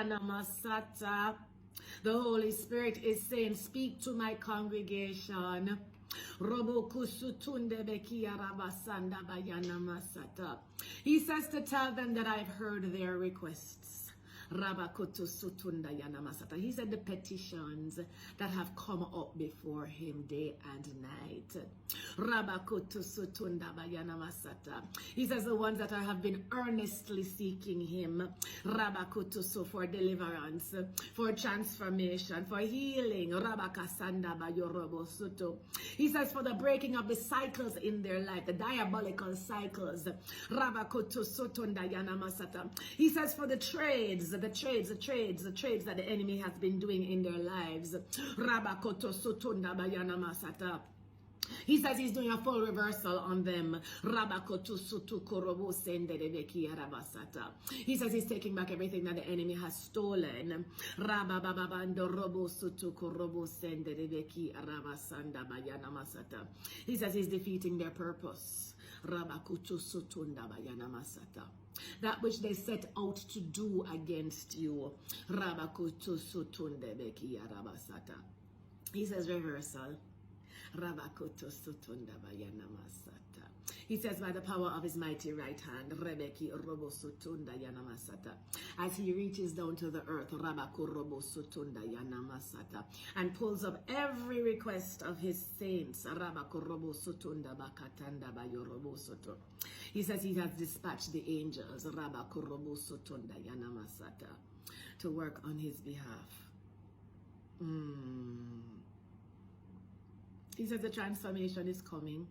Yanamasata. The Holy Spirit is saying, speak to my congregation. He says to tell them that I've heard their requests. He said the petitions that have come up before him day and night. He says the ones that have been earnestly seeking him for deliverance, for transformation, for healing. He says for the breaking of the cycles in their life, the diabolical cycles. He says for the trades that the enemy has been doing in their lives. He says he's doing a full reversal on them. He says he's taking back everything that the enemy has stolen. He says he's defeating their purpose. That which they set out to do against you. He says reversal. He says by the power of his mighty right hand, as he reaches down to the earth and pulls up every request of his saints. He says he has dispatched the angels to work on his behalf. He says the transformation is coming.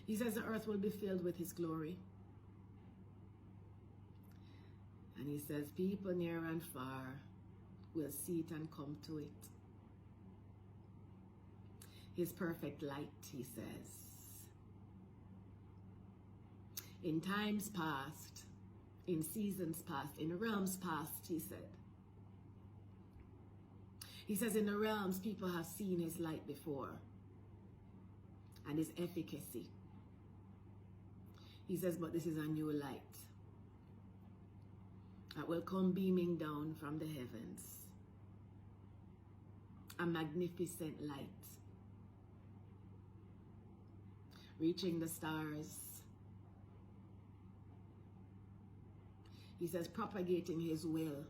He says the earth will be filled with his glory. And he says people near and far will see it and come to it. His perfect light, he says. In times past, in seasons past, in realms past, he said. He says in the realms, people have seen his light before and his efficacy. He says, but this is a new light that will come beaming down from the heavens. A magnificent light, reaching the stars. He says, propagating his will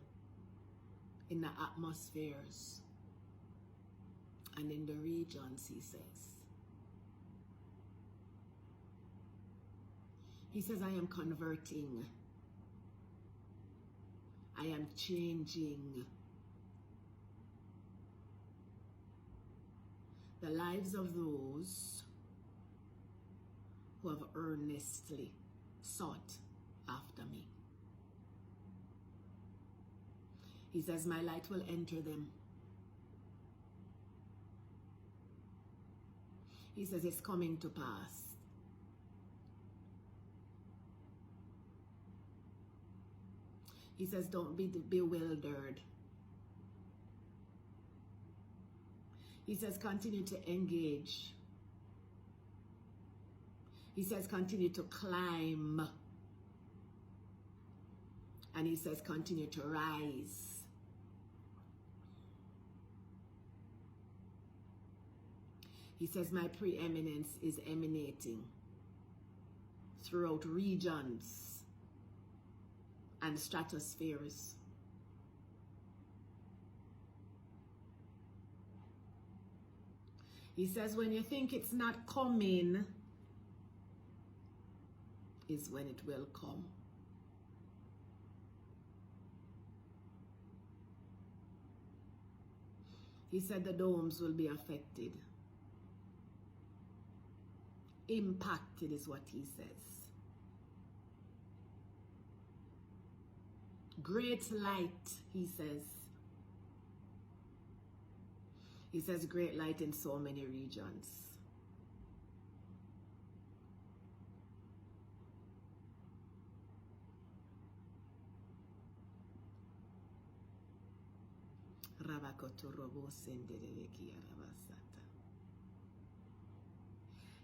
in the atmospheres and in the regions, he says. He says, I am converting. I am changing the lives of those who have earnestly sought after me. He says, my light will enter them. He says, it's coming to pass. He says, don't be bewildered. He says, continue to engage. He says, continue to climb. And he says, continue to rise. He says, my preeminence is emanating throughout regions and stratospheres. He says, when you think it's not coming, is when it will come. He said the domes will be affected. Impacted is what he says. Great light, he says. He says great light in so many regions.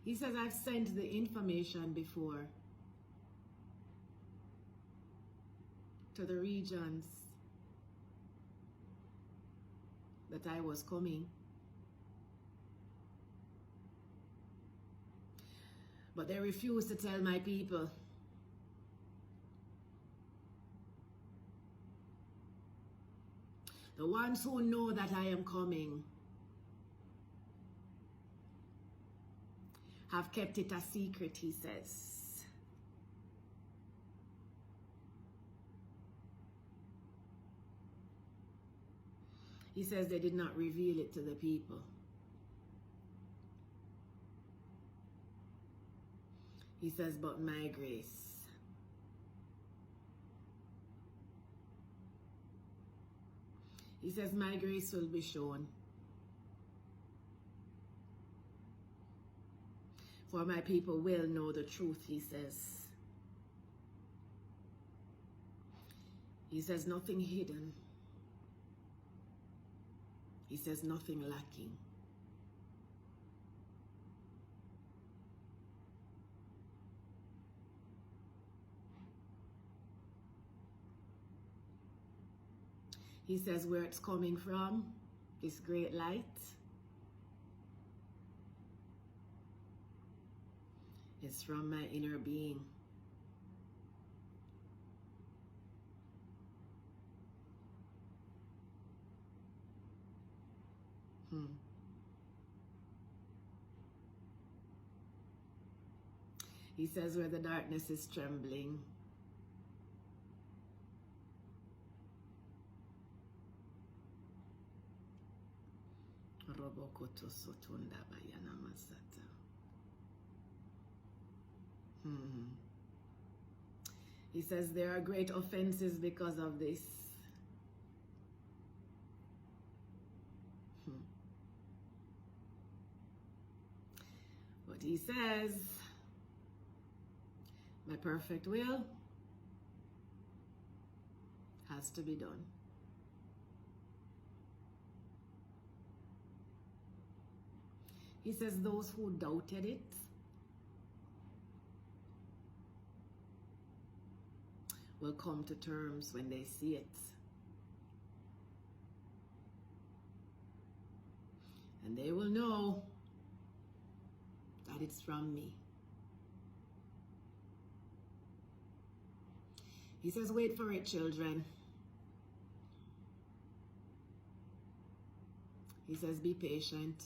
He says, I've sent the information before. to the regions that I was coming. But they refused to tell my people. The ones who know that I am coming have kept it a secret, he says. He says they did not reveal it to the people. He says, but my grace. He says, my grace will be shown. For my people will know the truth, he says. He says, nothing hidden. He says, nothing lacking. He says where it's coming from, this great light, is from my inner being. He says where the darkness is trembling, He says there are great offenses because of this. But he says, my perfect will has to be done. He says those who doubted it will come to terms when they see it. And they will know that it's from me. He says, wait for it, children. He says, be patient.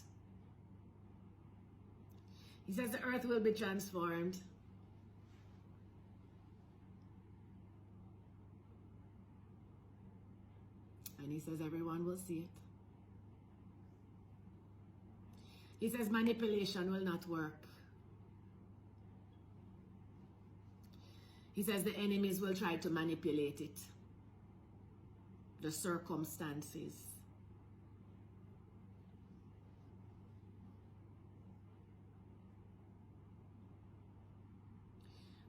He says the earth will be transformed. And he says everyone will see it. He says manipulation will not work. He says the enemies will try to manipulate it. The circumstances.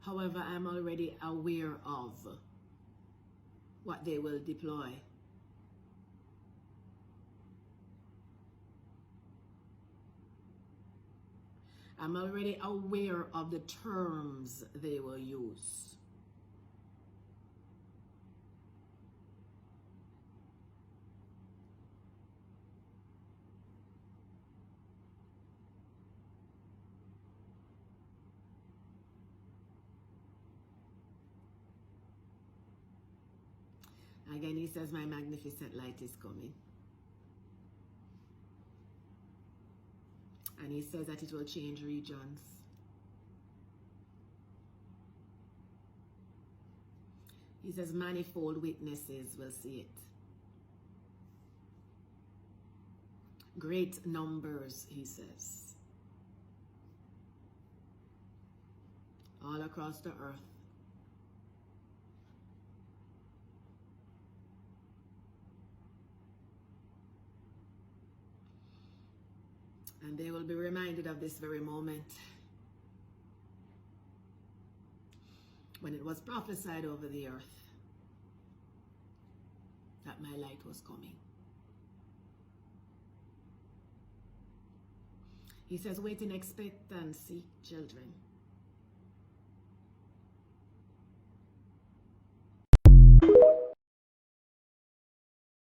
However, I'm already aware of what they will deploy. I'm already aware of the terms they will use. Again, he says, my magnificent light is coming. And he says that it will change regions. He says manifold witnesses will see it. Great numbers, he says. All across the earth. And they will be reminded of this very moment when it was prophesied over the earth that my light was coming. He says, wait in expectancy, children.